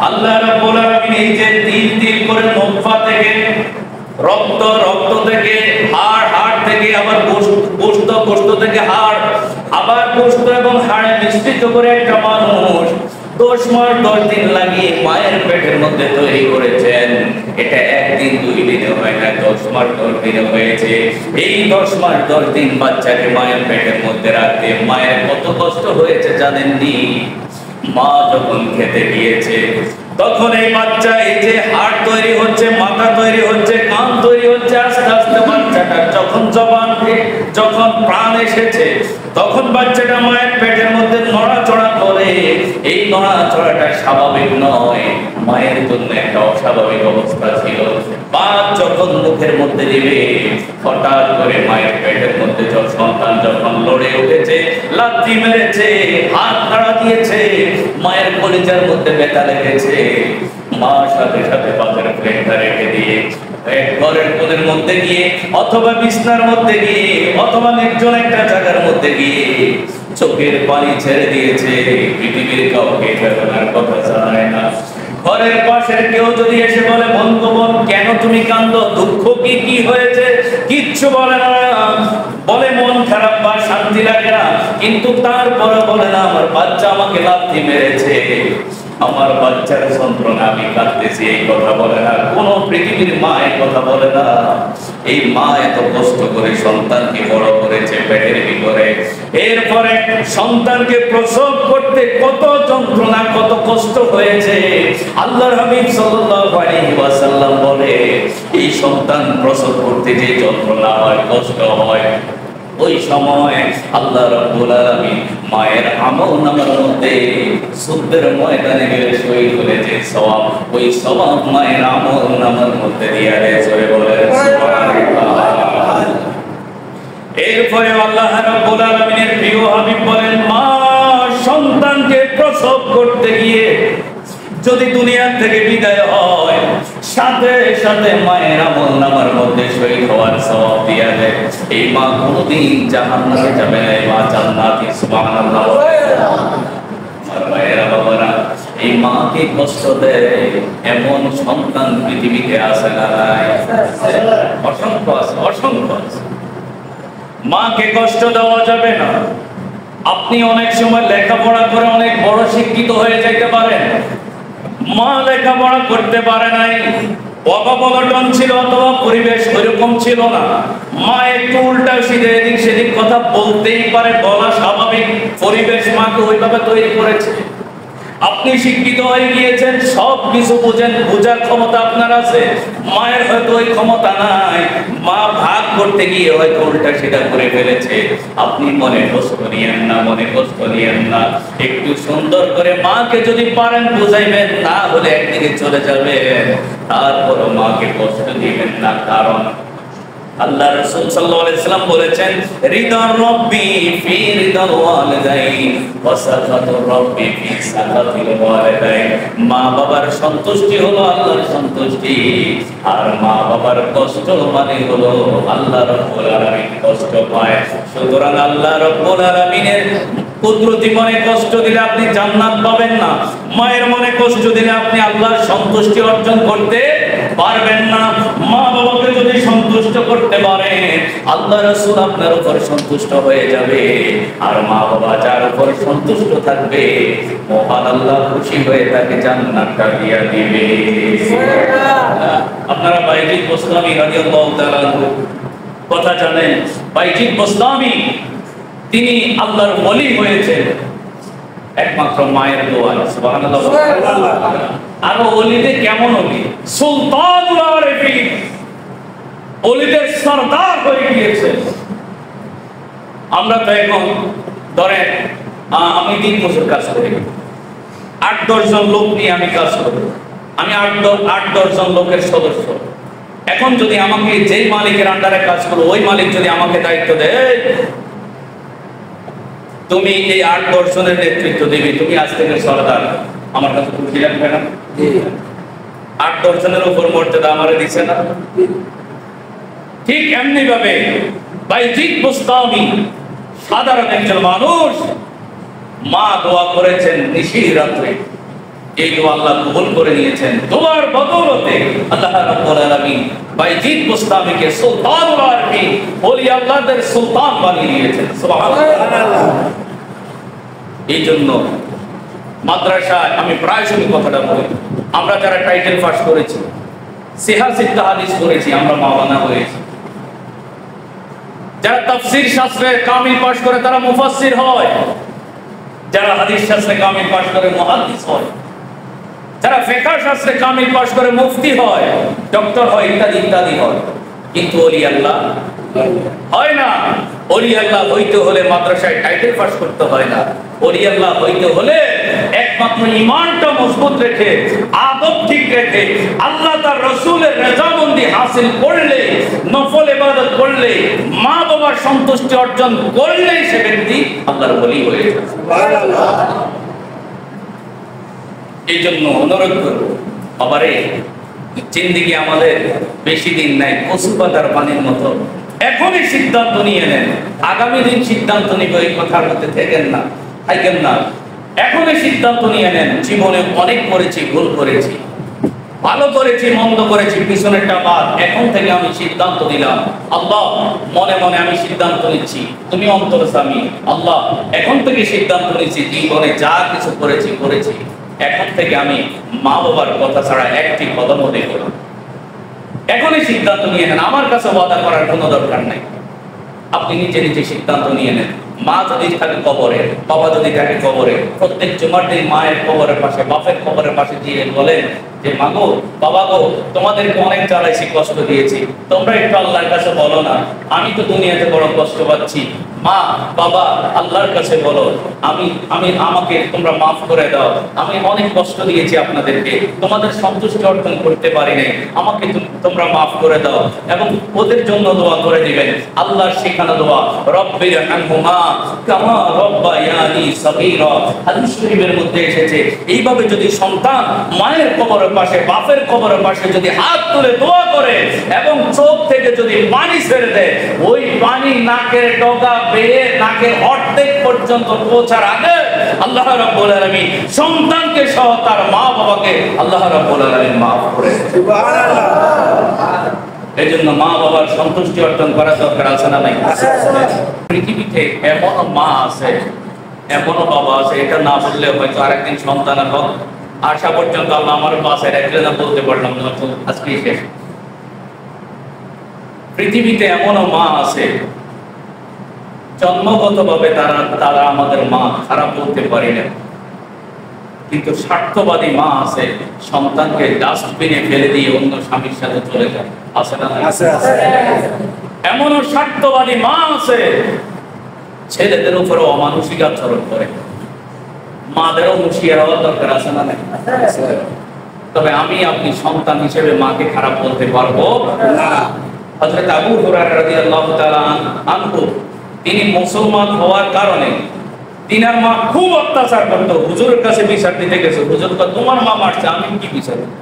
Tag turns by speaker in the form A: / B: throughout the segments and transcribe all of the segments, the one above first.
A: আল্লাহ রাব্বুল আলামিন এই যে তিল তিল করে নফা থেকে রক্ত, রক্ত থেকে হাড়, হাড় থেকে আবার গোশত, গোশত থেকে হাড়, আবার গোশত এবং হাড়ে মিশ্রিত করে একটা মানুষ 10 মাস 10 দিন লাগিয়ে মায়ের পেটের মধ্যে তৈরি করেছেন। এটা একদিন দুই দিনে হয় না, 10 মাস 10 দিনে হয়েছে। এই 10 মাস 10 দিন বাচ্চাকে মায়ের পেটের মধ্যে রাখতে মায়ের কত কষ্ট হয়েছে জানেননি? মা যখন খেতে গিয়েছে তখন এই বাচ্চা, এই যে হাড় তৈরি হচ্ছে, মাথা তৈরি হচ্ছে, কান তৈরি হচ্ছে, আস্তে আস্তে বাচ্চাটা যখন যখন প্রাণ এসেছে তখন বাচ্চাটা মায়ের পেটের মধ্যে নড়াচড়া করে। এই নড়াচড়াটা স্বাভাবিক নয়, মায়ের জন্য একটা অস্বাভাবিক অবস্থা ছিল। বাচ্চা যখন মুখের মধ্যে দিবে, হঠাৎ করে মায়ের পেটের মধ্যে সন্তান যখন লড়ে উঠেছে, লাথি মেরেছে, হাত নাড়া দিয়েছে, মায়ের কলিজার মধ্যে ব্যথা লেগেছে। মা সাথে সাথে পাথর প্লেটটা রেখে দিয়ে ঘরের কোণের মধ্যে গিয়ে অথবা বিছনার মধ্যে গিয়ে অথবা নির্জন একটা জায়গার মধ্যে গিয়ে চোখের পানি ছেড়ে দিয়েছে। পৃথিবীর কাউকে বেদনার কথা জানায় না। ঘরের পাশের কেউ যদি এসে বলে, বন্ধু বোন কেন তুমি কাঁদো, দুঃখ কি, কি হয়েছে, কিচ্ছু বলে না, বলে মন খারাপ বা শান্তি লাগে না, কিন্তু তারপরে বলে না আমার বাচ্চা আমাকে লাথি মেরেছে, আমার বাচ্চার যন্ত্রণা আমি কাঁদতেছি, এই কথা বলে না। কোন পৃথিবীর মা এই কথা বলে না। এই মা এত কষ্ট করে সন্তানকে বড় করেছে পেটের ভিতরে, এরপরে সন্তানকে প্রসব করতে কত যন্ত্রণা, কত কষ্ট হয়েছে। আল্লাহর হাবিব সাল্লাল্লাহু আলাইহি ওয়াসাল্লাম বলে, এই সন্তান প্রসব করতে যে যন্ত্রণা হয়, কষ্ট হয়, ওই সময় আল্লাহ রাব্বুল আলামিন মায়ের আমলনামার মধ্যে সুদের ময়দানে গেলে শহীদ হলে যে সওয়াব, ওই সওয়াব মায়ের আমলনামার মধ্যে দিয়ে দেয়। জোরে বলে সুবহানাল্লাহ। এরপরে আল্লাহ রাব্বুল আলামিনের প্রিয় হাবিব বলেন, মা সন্তানকে প্রসব করতে গিয়ে যদি দুনিয়া থেকে বিদায় হয়, সাথে সাথে মায়ের আমলনামার মধ্যে শহীদ হওয়ার সওয়াব দিয়া দেয়। এই মা কোনদিন জাহান্নামে যাবে না, এই মা জান্নাতি। সুবহানাল্লাহ। আর মায়েরা, বাবারা, এই মাকে কষ্ট দেয় এমন সন্তান পৃথিবীতে আসে না, অসংখ্য আছে, অসংখ্য আছে। মাকে কষ্ট দেওয়া যাবে না। আপনি অনেক সময় লেখাপড়া করে অনেক বড় শিক্ষিত হয়ে যাইতে পারেন, মা লেখাপড়া করতে পারে নাই, অবগতন ছিল অথবা পরিবেশ ওইরকম ছিল না, মা একটু উল্টা সিধে এদিক সেদিক কথা বলতেই পারে, বলা স্বাভাবিক, পরিবেশ মাকে ওইভাবে তৈরি করেছে। আপনি শিক্ষিত হয়ে গিয়েছেন, সব কিছু বুঝেন, বোঝার ক্ষমতা আপনার আছে, মায়ের হয়তো ওই ক্ষমতা নাই, মা ভাগ করতে গিয়ে হয়তো উল্টা সিধা করে ফেলেছে। আপনি মনে কষ্ট নিয়েন না, মনে কষ্ট নিয়েন না, একটু সুন্দর করে মাকে যদি পারেন বুঝাইবেন, না হলে একদিকে চলে যাবেন, তারপরও মাকে কষ্ট দিবেন না। কারণ আল্লাহ রাসূল সাল্লাল্লাহু আলাইহি ওয়াসাল্লাম বলেছেন, রিদা রাব্বি ফি রিদাল ওয়ালিদাইন ওয়া সাখাতু রাব্বি ফি সাখাতিল ওয়ালিদাইন। মা বাবার সন্তুষ্টি হলো আল্লাহর সন্তুষ্টি, আর মা বাবার কষ্ট মানে হলো আল্লাহ রাব্বুল আলামিন কষ্ট পায়। সুতরাং আল্লাহ রাব্বুল আলামিনের কুদরতি মনে কষ্ট দিলে আপনি জান্নাত পাবেন না, মায়ের মনে কষ্ট দিলে আপনি আল্লাহর সন্তুষ্টি অর্জন করতে পারবেন না। মা বাবাকে যদি সন্তুষ্ট করতে পারেন, আল্লাহ রাসূল আপনার উপর সন্তুষ্ট হয়ে যাবে, আর মা বাবা যার উপর সন্তুষ্ট থাকবে, মহান আল্লাহ খুশি হয়ে তাকে জান্নাতটা দিয়ে দিবে। আপনারা বাইজিদ বুস্তামি রাদিয়াল্লাহু তাআলা কথা জানেন। বাইজিদ বুস্তামি তিনি আল্লাহর ওলি হয়েছেন একমাত্র মায়ের দোয়ায়। সুবহানাল্লাহ। আর ওলিদের কেমন ওলি? সুলতানুল আরিফিন, ওলিদের সরদার হয়ে গিয়েছে। আমরা তো এখন ধরেন আমি 3 বছর কাজ করি, 8-10 জন লোক নিয়ে আমি কাজ করি, আমি 8-10 জন লোকের সদস্য। এখন যদি আমাকে যেই মালিকের আন্ডারে কাজ করবো, ওই মালিক যদি আমাকে দায়িত্ব দেয়, তুমি এই 8-10 জনের নেতৃত্ব দিবি, তুমি আজ থেকে সরদার, আমার কাছে খুশি লাগবে না? 8-10 জনের উপর মর্যাদা আমারে দিছে না? ঠিক এমনি ভাবে বাইজিদ বুস্তামি সাধারণ একজন মানুষ, মা দোয়া করেছেন নিশি রাত্রে, এই দোয়া আল্লাহ কবুল করে নিয়েছেন। দোয়ার বদৌলতে আল্লাহ রাব্বুল আলামিন বাইজিদ বুস্তামিকে সুলতানুল আরফিন ওলি আল্লাহদের সুলতান বানিয়ে দিয়েছেন। সুবহানাল্লাহ। এই জন্য মাদ্রাসায় আমি প্রায় সময় কথাটা বলি, আমরা যারা টাইটেল পাস করেছি, সিহা সিত্তা হাদিস করেছি, আমরা মাওলানা হয়েছি। যারা তাফসীর শাস্ত্রে কামিল পাস করে তারা মুফাসসির হয়, যারা হাদিস শাস্ত্রে কামিল পাস করে মুহাদ্দিস হয়, যারা ফিকহ শাস্ত্রে কামিল পাস করে মুফতি হয়, ডক্টর হয়, ইত্যাদি ইত্যাদি হয়। কিন্তু ওলি আল্লাহ হয় না। ওলি আল্লাহ হইতে হলে মাদ্রাসায় টাইটেল পাস করতে হয় না। ওলি আল্লাহ হইতে হলে একমাত্র ঈমানটা মজবুত রেখে, আদব ঠিক রেখে, আল্লাহ তার রাসূলের রেজামন্দি হাসিল করলে, নফল ইবাদত করলে, মা বাবার সন্তুষ্টি অর্জন করলে সে ব্যক্তি আল্লাহর ওলি হয়ে যায়। সুবহানাল্লাহ। এই জন্য অনুরোধ করব, বাবারে জিন্দেগি আমাদের বেশি দিন নাই, কচু পাতার পানির মতো। এখনই সিদ্ধান্ত নিয়ে নেন, আগামী দিন সিদ্ধান্ত নিব এই কথার মধ্যে থাকেন না, থাকেন না। এখনই সিদ্ধান্ত নিয়ে নেন, জীবনে অনেক করেছি, ভুল করেছি, ভালো করেছি, মন্দ করেছি, পিছনেরটা বাদ। এখন থেকে আমি সিদ্ধান্ত নিলাম, আল্লাহ মনে মনে আমি সিদ্ধান্ত নিচ্ছি, তুমি অন্তর্যামী আল্লাহ। এখন থেকে সিদ্ধান্ত নিচ্ছি, জীবনে যা কিছু করেছি করেছি, এখন থেকে আমি মা বাবার কথা ছাড়া একটি কদমও দেব না। এখনই সিদ্ধান্ত নিয়ে নেন, আমার কাছে ওয়াদা করার কোনো দরকার নাই। আপনি নিজে নিজে সিদ্ধান্ত নিয়ে নেন। মা যদি থাকে কবরে, বাবা যদি থাকে কবরে, প্রত্যেক জুমার দিন মায়ের কবরের পাশে, বাপের কবরের পাশে গিয়ে বলেন যে মা গো, বাবা গো, তোমাদেরকে অনেক জ্বালাইছি, কষ্ট দিয়েছি, তোমরা একটু আল্লাহর কাছে বলো না, আমি তো দুনিয়াতে বড় কষ্ট পাচ্ছি। মা বাবা আল্লাহর কাছে বলো, আমাকে তোমরা মাফ করে দাও, আমি অনেক কষ্ট দিয়েছি আপনাদেরকে, তোমাদের সন্তুষ্টি অর্জন করতে পারি নাই, আমাকে তোমরা মাফ করে দাও। এবং ওদের জন্য দোয়া করে দিবেন, আল্লাহর শেখানো দোয়া, রব্বির আনহুমা কামা রব্বায়ানি সগীরা। হাদিস শরীফের মধ্যে এসেছে, এইভাবে যদি সন্তান মায়ের কবরের পাশে, বাপের কবরের পাশে যদি হাত তুলে দোয়া করে এবং চোখ থেকে যদি পানি ছেড়ে দেয়, ওই পানি নাকের ডগা বেয়ে নাকের অর্ধেক পর্যন্ত পৌঁছার আগে আল্লাহ রাব্বুল আলামিন সন্তানকে সহ তার মা বাবাকে আল্লাহ রাব্বুল আলামিন মাফ করে। সুবহানাল্লাহ। এই জন্য মা বাবার সন্তুষ্টি অর্জন করা দরকার আছে না নাই? পৃথিবীতে এমনও মা আছে, এমনও বাবা আছে, এটা না বললে হয়তো আরেকদিন সন্তানের হক আসা পর্যন্ত আল্লাহ আমার বাসায় রাখলে না, বলতে পারলাম না, আজকে শেষ। পৃথিবীতে এমনও মা আছে জন্মগতভাবে তারা আমাদের মা, খারাপ বলতে পারি না, কিন্তু স্বার্থবাদী মা আছে, সন্তানকে ডাস্টবিনে ফেলে দিয়ে অন্য স্বামীর সাথে চলে যায়, আছে না? এমনও স্বার্থবাদী মা আছে ছেলেদের উপরে অমানুষিক আচরণ করে। মাদেরও হুঁশিয়ার হওয়ার দরকার আছে না? তবে আমি আপনি সন্তান হিসেবে মাকে খারাপ বলতে পারবো না। হযরত আবু হুরায়রা রাদিয়াল্লাহু তাআলা আনহু, তিনি মুসলমান হওয়ার কারণে তিনার মা খুব অত্যাচার করতো, হুজুরের কাছে বিচার দিতে গেছে, হুজুর তোমার মা মারছে, আমি কি বিচার দেব?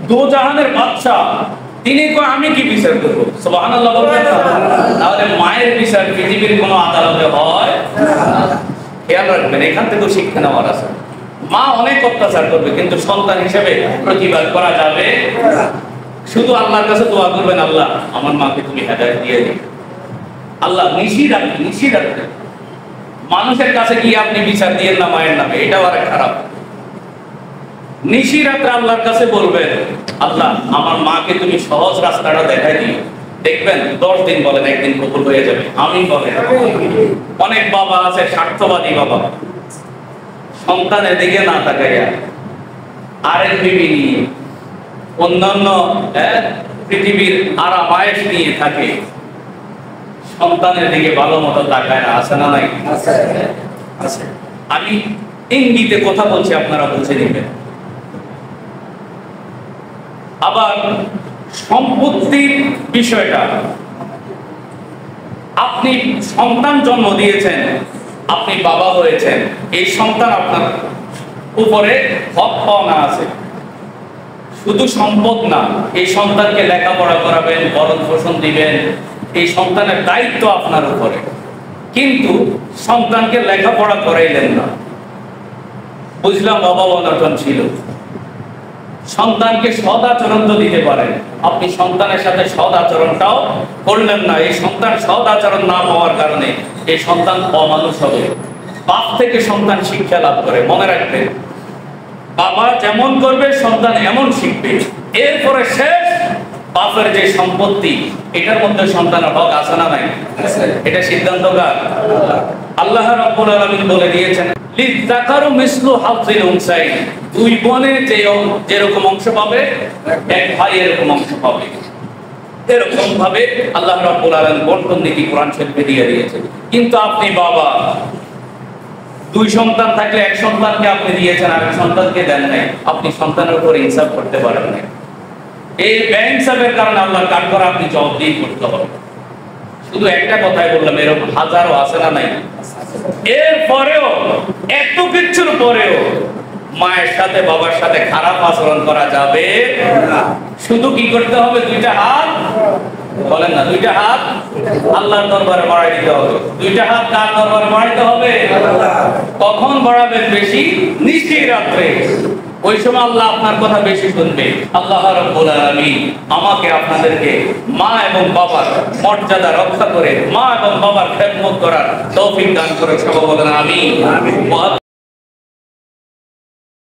A: দোজাহানের বাদশা তিনি কয় আমি কি বিচার করবো? সুবহানাল্লাহ বলবেন না? তাহলে মায়ের বিচার পৃথিবীর কোনো আদালতে হয় না। খেয়াল রাখবেন, এখান থেকে শিক্ষা নেওয়ার আছে। মা অনেক অত্যাচার করবে, কিন্তু সন্তান হিসেবে প্রতিবাদ করা যাবে না। শুধু আল্লাহর কাছে দোয়া করবেন, আল্লাহ আমার মাকে তুমি হেদায়েত দিয়ে দিন। আল্লাহ নিষিদ্ধ রাখবেন। মানুষের কাছে গিয়ে আপনি বিচার দিয়েন না মায়ের নামে, এটাও আরেক খারাপ। নিশিরাত্রে আল্লাহর কাছে বলবেন, আল্লাহ আমার মাকে তুমি সহজ রাস্তাটা দেখাই দিও। দেখবেন 10 দিন বলেন, একদিন কবুল হয়ে যাবে। আমিন বলেন। অনেক বাবা আছে স্বার্থবাদী বাবা, সন্তানের দিকে না তাকাইয়া আরেক বিবি নিয়ে, অন্যান্য পৃথিবীর আরাম আয়েশ নিয়ে থাকে, সন্তানের দিকে ভালো মতো তাকায় না, আছে না নাই? আছে। আমি ইঙ্গিতে কথা বলছি, আপনারা বুঝে নেবেন। আবার সম্পত্তির বিষয়টা, আপনি সন্তান জন্ম দিয়েছেন, আপনি বাবা হয়েছেন, এই সন্তান আপনার উপরে হক পাওনা আছে। শুধু সম্পদ না, এই সন্তানকে লেখাপড়া করাবেন, ভরণ পোষণ দিবেন, এই সন্তানের দায়িত্ব আপনার উপরে। কিন্তু সন্তানকে লেখাপড়া করাইলেন না, বুঝলাম অভাব অনটন ছিল। সন্তানকে সদ আচরণ তো দিতে পারেন, আপনি সন্তানের সাথে সদ আচরণটাও করলেন না। এই সন্তান সদ আচরণ না পাওয়ার কারণে এই সন্তান অমানুষ হবে। বাপ থেকে সন্তান শিক্ষা লাভ করে, মনে রাখবেন। বাবা যেমন করবে সন্তান এমন শিখবে। এরপরে শেষ বাপের যে সম্পত্তি, এটার মধ্যে সন্তানের হক আছে না নাই? এটা সিদ্ধান্ত কার? আল্লাহ রাব্বুল আলামিন বলে দিয়েছেন, লিযাকারু মিসলু হাযযিল উনসাইন, দুই বোনে যেরকম অংশ পাবে এক ভাই এরকম অংশ পাবে। এরকম ভাবে আল্লাহ রাব্বুল আলামিন বন্টন নীতি কোরআন শরীফে দিয়ে দিয়েছেন। কিন্তু আপনি বাবা, দুই সন্তান থাকলে এক সন্তানকে আপনি দিয়েছেন, আর এক সন্তানকে দেন নাই, আপনি সন্তানের উপর ইনসাফ করতে পারেন না। এই বেইনসাফের কারণে আল্লাহর কাঠ করা আপনি জবাবদিহি করতে হবে। শুধু একটা কথাই বললাম, এরকম হাজারো আছে না নাই? এরপরেও এত কিছুর পরেও মায়ের সাথে বাবার সাথে খারাপ আচরণ করা যাবে না। শুধু কি করতে হবে? দুইটা হাত, বলেন না, দুইটা হাত আল্লাহর দরবারে বাড়াই দিতে হবে। দুইটা হাত কার দরবারে বাড়াইতে হবে? কখন বাড়াবেন বেশি? নিশি রাত্রে, ওই সময় আল্লাহ আপনার কথা বেশি শুনবে। আল্লাহ রাব্বুল আলামিন আমাকে আপনাদেরকে মা এবং বাবার মর্যাদা রক্ষা করে মা এবং বাবার খেদমত করার তৌফিক দান করে। সবাই বলেন আমিন।